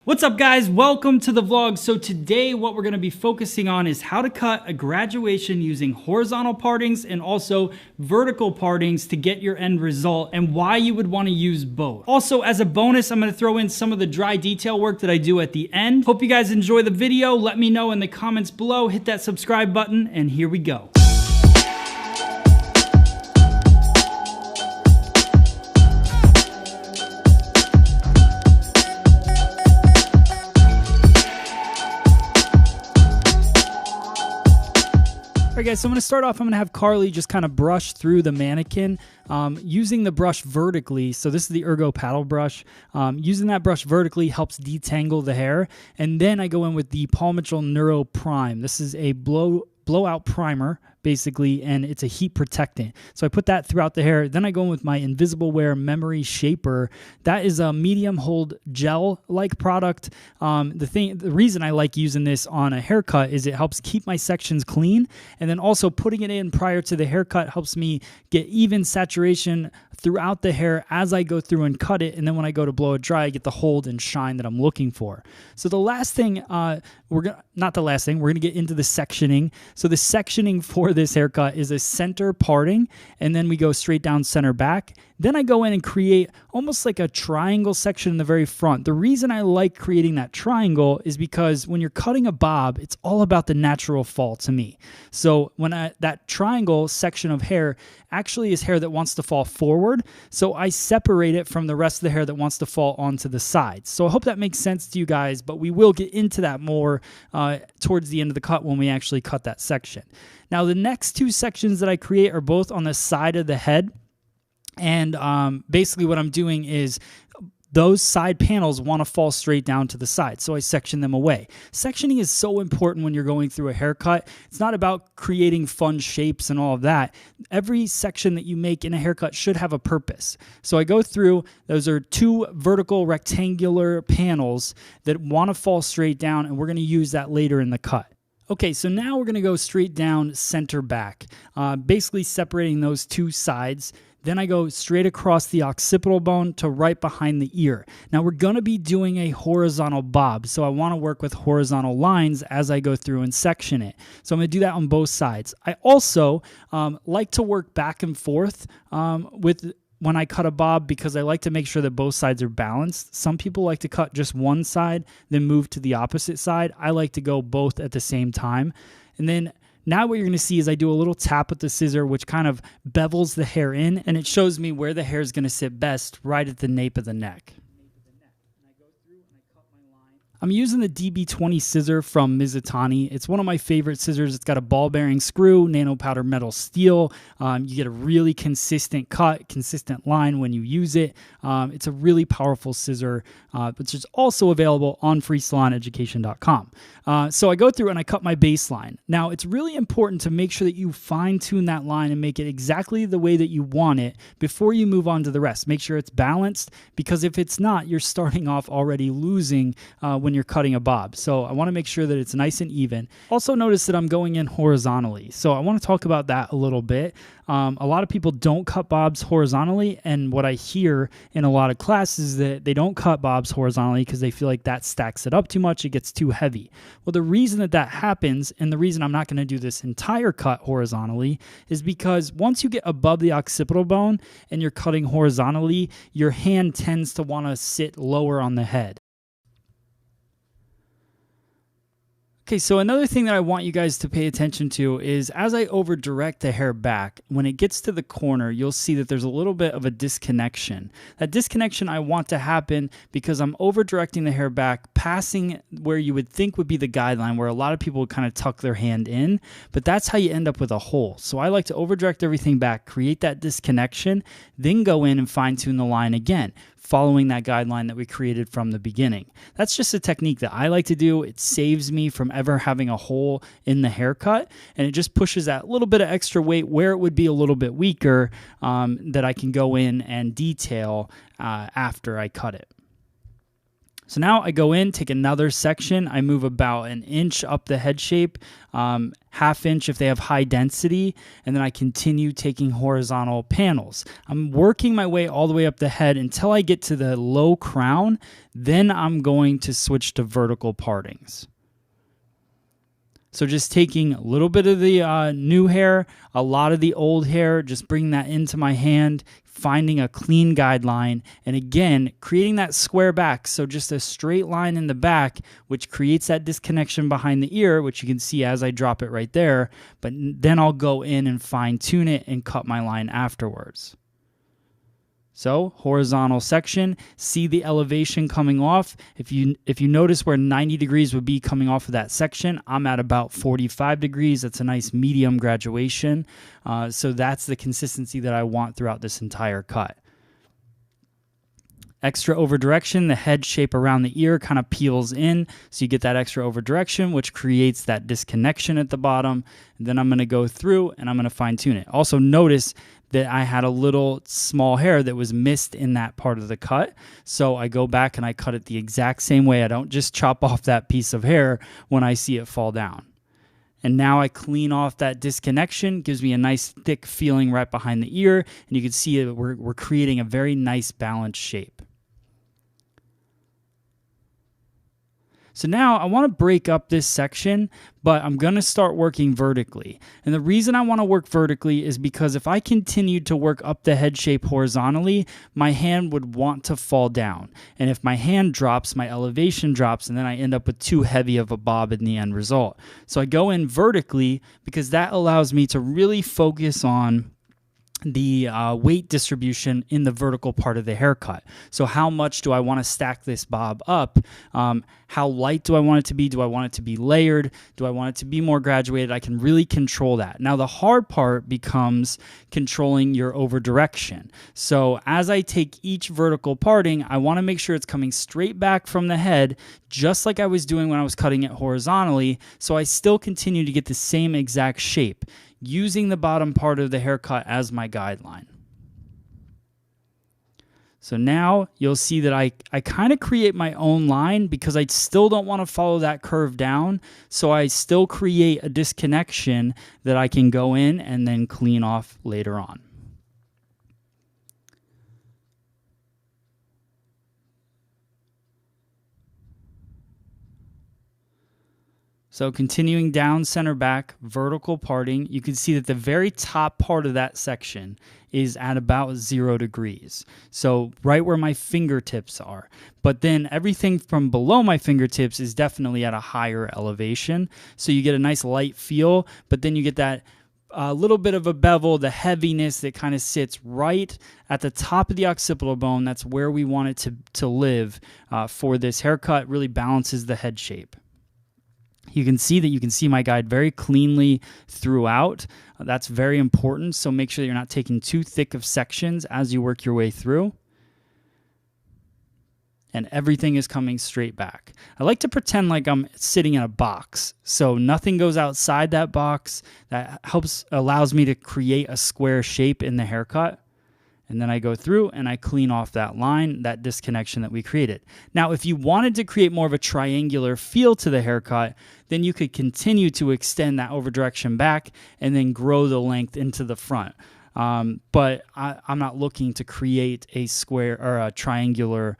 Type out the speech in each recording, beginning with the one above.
What's up guys, welcome to the vlog. So today what we're going to be focusing on is how to cut a graduation using horizontal partings and also vertical partings to get your end result and why you would want to use both. Also, as a bonus, I'm going to throw in some of the dry detail work that I do at the end. Hope you guys enjoy the video. Let me know in the comments below, hit that subscribe button, and here we go. All right guys, so I'm going to start off, I'm going to have Carly just kind of brush through the mannequin using the brush vertically. So this is the Ergo paddle brush. Using that brush vertically helps detangle the hair. And then I go in with the Paul Mitchell Neuro Prime. This is a blowout primer basically, and it's a heat protectant. So I put that throughout the hair. Then I go in with my Invisible Wear Memory Shaper. That is a medium hold gel-like product. The reason I like using this on a haircut is it helps keep my sections clean, and then also putting it in prior to the haircut helps me get even saturation throughout the hair as I go through and cut it, and then when I go to blow it dry, I get the hold and shine that I'm looking for. So the last thing, we're gonna get into the sectioning. So the sectioning for this haircut is a center parting, and then we go straight down center back. Then I go in and create almost like a triangle section in the very front. The reason I like creating that triangle is because when you're cutting a bob, it's all about the natural fall to me. So when that triangle section of hair actually is hair that wants to fall forward, so I separate it from the rest of the hair that wants to fall onto the sides. So I hope that makes sense to you guys, but we will get into that more towards the end of the cut when we actually cut that section. Now the next two sections that I create are both on the side of the head. And basically what I'm doing is those side panels want to fall straight down to the side, so I section them away. Sectioning is so important when you're going through a haircut. It's not about creating fun shapes and all of that. Every section that you make in a haircut should have a purpose. So I go through, those are two vertical rectangular panels that want to fall straight down, and we're going to use that later in the cut. Okay, so now we're going to go straight down center back, basically separating those two sides. Then I go straight across the occipital bone to right behind the ear. Now we're going to be doing a horizontal bob, so I want to work with horizontal lines as I go through and section it. So I'm going to do that on both sides. I also like to work back and forth when I cut a bob because I like to make sure that both sides are balanced. Some people like to cut just one side, then move to the opposite side. I like to go both at the same time. And then now what you're going to see is I do a little tap with the scissor, which kind of bevels the hair in, and it shows me where the hair is going to sit best, right at the nape of the neck. I'm using the DB20 scissor from Mizutani. It's one of my favorite scissors. It's got a ball bearing screw, nano powder metal steel. You get a really consistent cut, consistent line when you use it. It's a really powerful scissor, which is also available on freesaloneducation.com. So I go through and I cut my baseline. Now it's really important to make sure that you fine tune that line and make it exactly the way that you want it before you move on to the rest. Make sure it's balanced, because if it's not, you're starting off already losing when you're cutting a bob. So I want to make sure that it's nice and even. Also notice that I'm going in horizontally. So I want to talk about that a little bit. A lot of people don't cut bobs horizontally, and what I hear in a lot of classes is that they don't cut bobs horizontally because they feel like that stacks it up too much, it gets too heavy. Well, the reason that happens, and the reason I'm not going to do this entire cut horizontally, is because once you get above the occipital bone and you're cutting horizontally, your hand tends to want to sit lower on the head. Okay, so another thing that I want you guys to pay attention to is as I over direct the hair back, when it gets to the corner, you'll see that there's a little bit of a disconnection. That disconnection I want to happen because I'm over directing the hair back, passing where you would think would be the guideline, where a lot of people would kind of tuck their hand in, but that's how you end up with a hole. So I like to over direct everything back, create that disconnection, then go in and fine tune the line again, following that guideline that we created from the beginning. That's just a technique that I like to do. It saves me from ever having a hole in the haircut, and it just pushes that little bit of extra weight where it would be a little bit weaker that I can go in and detail after I cut it. So now I go in, take another section. I move about an inch up the head shape, half inch if they have high density, and then I continue taking horizontal panels. I'm working my way all the way up the head until I get to the low crown. Then I'm going to switch to vertical partings. So just taking a little bit of the new hair, a lot of the old hair, just bringing that into my hand, finding a clean guideline, and again, creating that square back. So just a straight line in the back, which creates that disconnection behind the ear, which you can see as I drop it right there. But then I'll go in and fine tune it and cut my line afterwards. So horizontal section, see the elevation coming off. If you notice where 90 degrees would be coming off of that section, I'm at about 45 degrees. That's a nice medium graduation. So that's the consistency that I want throughout this entire cut. Extra over direction, the head shape around the ear kind of peels in, so you get that extra over direction, which creates that disconnection at the bottom. And then I'm going to go through and I'm going to fine tune it. Also notice that I had a little small hair that was missed in that part of the cut. So I go back and I cut it the exact same way. I don't just chop off that piece of hair when I see it fall down. And now I clean off that disconnection, gives me a nice thick feeling right behind the ear. And you can see that we're creating a very nice balanced shape. So now I want to break up this section, but I'm going to start working vertically. And the reason I want to work vertically is because if I continued to work up the head shape horizontally, my hand would want to fall down. And if my hand drops, my elevation drops, and then I end up with too heavy of a bob in the end result. So I go in vertically because that allows me to really focus on the weight distribution in the vertical part of the haircut. So how much do I want to stack this bob up? How light do I want it to be? Do I want it to be layered? Do I want it to be more graduated? I can really control that. Now the hard part becomes controlling your over direction. So as I take each vertical parting, I want to make sure it's coming straight back from the head, just like I was doing when I was cutting it horizontally, so I still continue to get the same exact shape, using the bottom part of the haircut as my guideline. So now you'll see that I kind of create my own line because I still don't want to follow that curve down. So I still create a disconnection that I can go in and then clean off later on. So continuing down center back, vertical parting, you can see that the very top part of that section is at about 0 degrees. So right where my fingertips are. But then everything from below my fingertips is definitely at a higher elevation. So you get a nice light feel, but then you get that little bit of a bevel, the heaviness that kind of sits right at the top of the occipital bone. That's where we want it to live for this haircut. It really balances the head shape. You can see my guide very cleanly throughout. That's very important, so make sure that you're not taking too thick of sections as you work your way through. And everything is coming straight back. I like to pretend like I'm sitting in a box, so nothing goes outside that box. That allows me to create a square shape in the haircut. And then I go through and I clean off that line, that disconnection that we created. Now, if you wanted to create more of a triangular feel to the haircut, then you could continue to extend that over direction back and then grow the length into the front. But I'm not looking to create a square or a triangular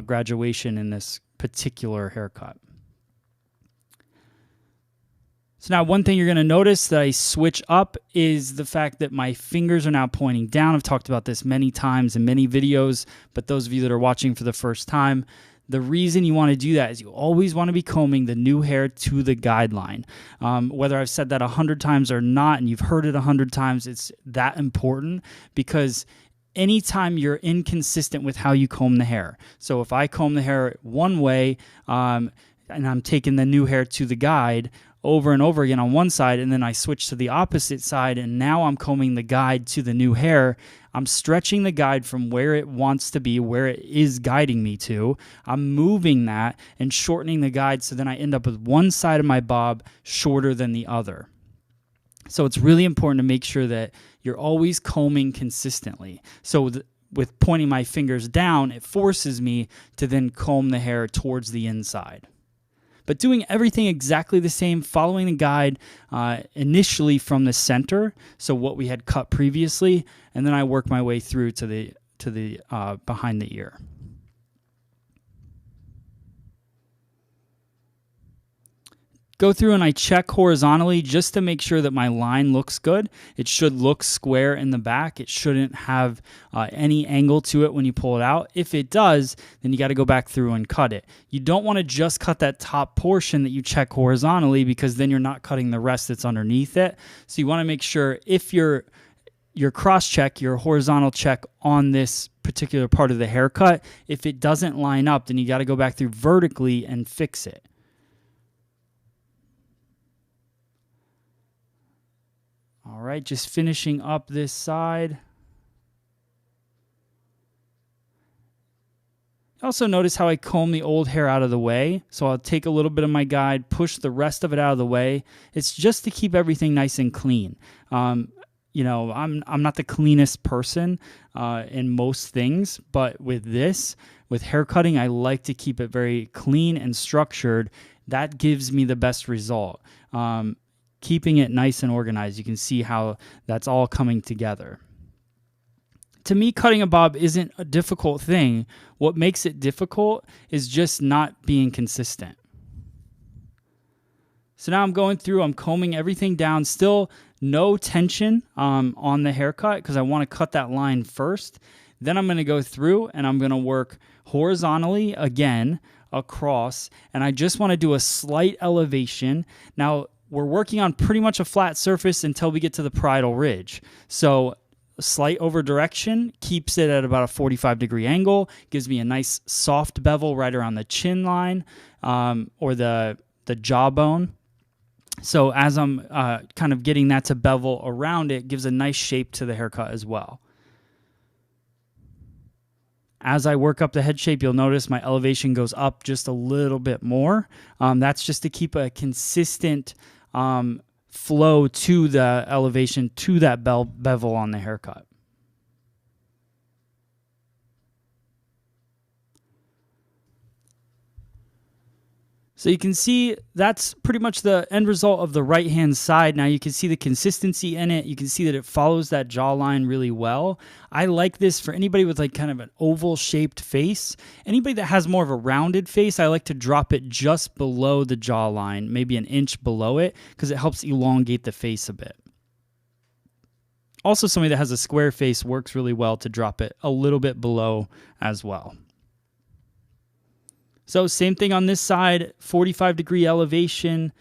graduation in this particular haircut. So now one thing you're going to notice that I switch up is the fact that my fingers are now pointing down. I've talked about this many times in many videos, but those of you that are watching for the first time, the reason you want to do that is you always want to be combing the new hair to the guideline. Whether I've said that 100 times or not, and you've heard it 100 times, it's that important because anytime you're inconsistent with how you comb the hair. So if I comb the hair one way and I'm taking the new hair to the guide over and over again on one side, and then I switch to the opposite side, and now I'm combing the guide to the new hair, I'm stretching the guide from where it wants to be, where it is guiding me to. I'm moving that and shortening the guide, so then I end up with one side of my bob shorter than the other. So it's really important to make sure that you're always combing consistently. So with pointing my fingers down, it forces me to then comb the hair towards the inside. But doing everything exactly the same, following the guide initially from the center, so what we had cut previously, and then I work my way through to the behind the ear. Go through and I check horizontally just to make sure that my line looks good. It should look square in the back. It shouldn't have any angle to it when you pull it out. If it does, then you got to go back through and cut it. You don't want to just cut that top portion that you check horizontally, because then you're not cutting the rest that's underneath it. So you want to make sure if your cross check, your horizontal check on this particular part of the haircut, if it doesn't line up, then you got to go back through vertically and fix it. All right, just finishing up this side. Also notice how I comb the old hair out of the way. So I'll take a little bit of my guide, push the rest of it out of the way. It's just to keep everything nice and clean. You know, I'm not the cleanest person in most things, but with hair cutting, I like to keep it very clean and structured. That gives me the best result. Keeping it nice and organized. You can see how that's all coming together. To me, cutting a bob isn't a difficult thing. What makes it difficult is just not being consistent. So now I'm going through, I'm combing everything down, still no tension on the haircut because I want to cut that line first. Then I'm going to go through and I'm going to work horizontally again across, and I just want to do a slight elevation. Now, we're working on pretty much a flat surface until we get to the parietal ridge. So a slight over direction keeps it at about a 45-degree angle, gives me a nice soft bevel right around the chin line or the jawbone. So as I'm kind of getting that to bevel around it, gives a nice shape to the haircut as well. As I work up the head shape, you'll notice my elevation goes up just a little bit more. That's just to keep a consistent flow to the elevation, to that bevel on the haircut. So you can see that's pretty much the end result of the right-hand side. Now you can see the consistency in it. You can see that it follows that jawline really well. I like this for anybody with like kind of an oval-shaped face. Anybody that has more of a rounded face, I like to drop it just below the jawline, maybe an inch below it, because it helps elongate the face a bit. Also, somebody that has a square face works really well to drop it a little bit below as well. So same thing on this side, 45-degree elevation,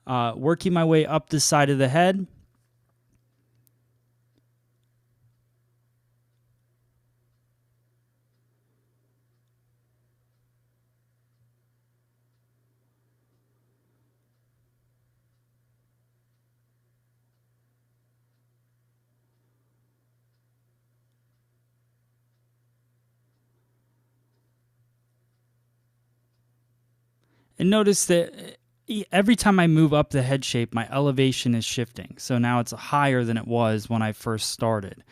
working my way up the side of the head. And notice that every time I move up the head shape, my elevation is shifting. So now it's higher than it was when I first started.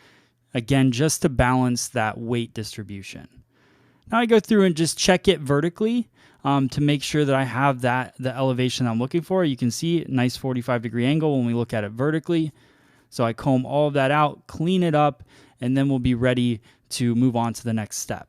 Again, just to balance that weight distribution. Now I go through and just check it vertically to make sure that I have the elevation I'm looking for. You can see nice 45-degree angle when we look at it vertically. So I comb all of that out, clean it up, and then we'll be ready to move on to the next step.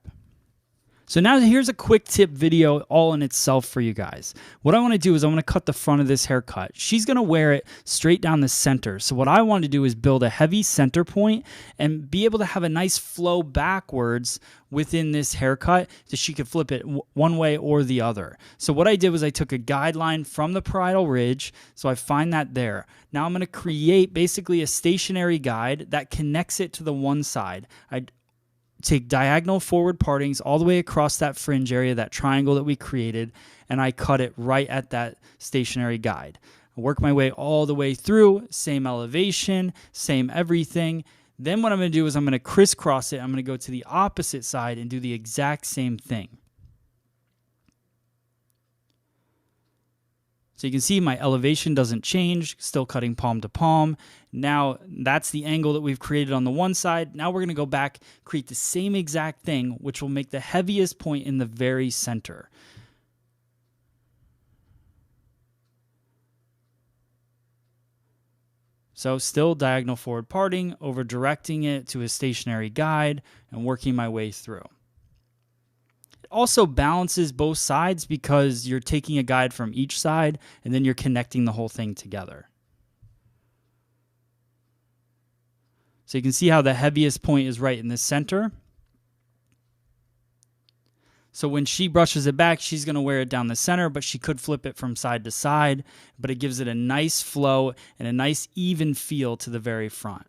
So now here's a quick tip video all in itself for you guys. What I want to do is I want to cut the front of this haircut. She's going to wear it straight down the center. So what I want to do is build a heavy center point and be able to have a nice flow backwards within this haircut so she could flip it one way or the other. So what I did was I took a guideline from the parietal ridge. So I find that there. Now I'm going to create basically a stationary guide that connects it to the one side. I take diagonal forward partings all the way across that fringe area, that triangle that we created, and I cut it right at that stationary guide. I work my way all the way through, same elevation, same everything. Then what I'm going to do is I'm going to crisscross it. I'm going to go to the opposite side and do the exact same thing. So you can see my elevation doesn't change, still cutting palm to palm. Now that's the angle that we've created on the one side. Now we're going to go back, create the same exact thing, which will make the heaviest point in the very center. So still diagonal forward parting, over directing it to a stationary guide and working my way through. It also balances both sides because you're taking a guide from each side and then you're connecting the whole thing together. So you can see how the heaviest point is right in the center. So when she brushes it back, she's going to wear it down the center, but she could flip it from side to side, but it gives it a nice flow and a nice even feel to the very front.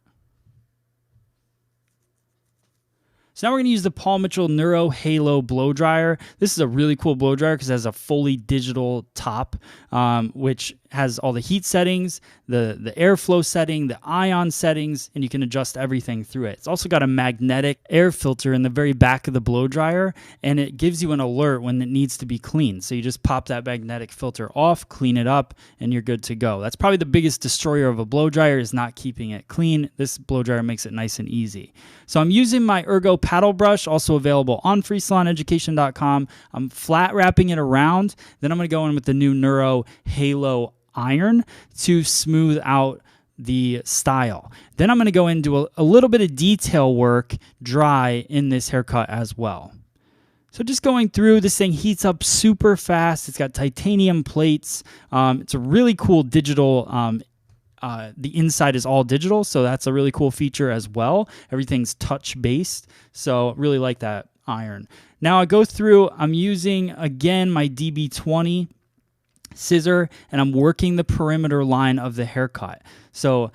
So now we're going to use the Paul Mitchell Neuro Halo blow dryer. This is a really cool blow dryer because it has a fully digital top, which has all the heat settings, the airflow setting, the ion settings, and you can adjust everything through it. It's also got a magnetic air filter in the very back of the blow dryer, and it gives you an alert when it needs to be cleaned. So you just pop that magnetic filter off, clean it up, and you're good to go. That's probably the biggest destroyer of a blow dryer is not keeping it clean. This blow dryer makes it nice and easy. So I'm using my Ergo paddle brush, also available on freesaloneducation.com. I'm flat wrapping it around. Then I'm going to go in with the new Neuro Halo iron to smooth out the style. Then I'm going to go into a little bit of detail work dry in this haircut as well. So just going through, this thing heats up super fast. It's got titanium plates. It's a really cool digital the inside is all digital, so that's a really cool feature as well. Everything's touch-based, so really like that iron. Now I go through, I'm using, again, my DB20 scissor, and I'm working the perimeter line of the haircut. So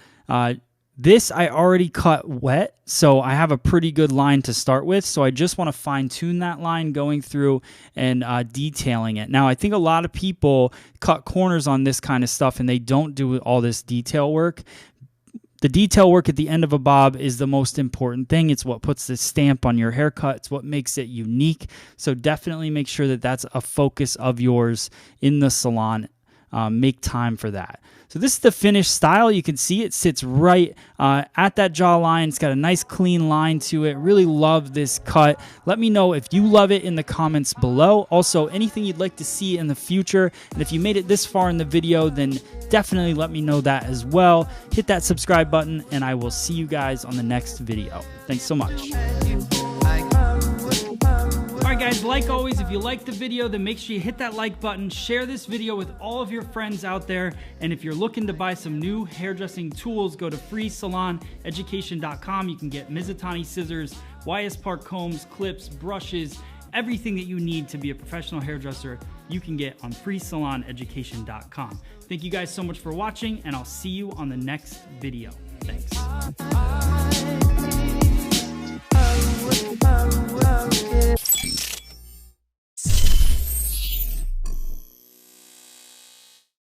this I already cut wet, so I have a pretty good line to start with. So I just want to fine tune that line going through and detailing it. Now I think a lot of people cut corners on this kind of stuff and they don't do all this detail work. The detail work at the end of a bob is the most important thing. It's what puts the stamp on your haircut. It's what makes it unique. So definitely make sure that that's a focus of yours in the salon. Make time for that. So this is the finished style. You can see it sits right at that jawline. It's got a nice clean line to it. Really love this cut. Let me know if you love it in the comments below. Also, anything you'd like to see in the future. And if you made it this far in the video, then definitely let me know that as well. Hit that subscribe button, and I will see you guys on the next video. Thanks so much. Alright guys, like always, if you liked the video, then make sure you hit that like button, share this video with all of your friends out there, and if you're looking to buy some new hairdressing tools, go to freesaloneducation.com. You can get Mizutani scissors, YS Park combs, clips, brushes, everything that you need to be a professional hairdresser, you can get on freesaloneducation.com. Thank you guys so much for watching, and I'll see you on the next video. Thanks.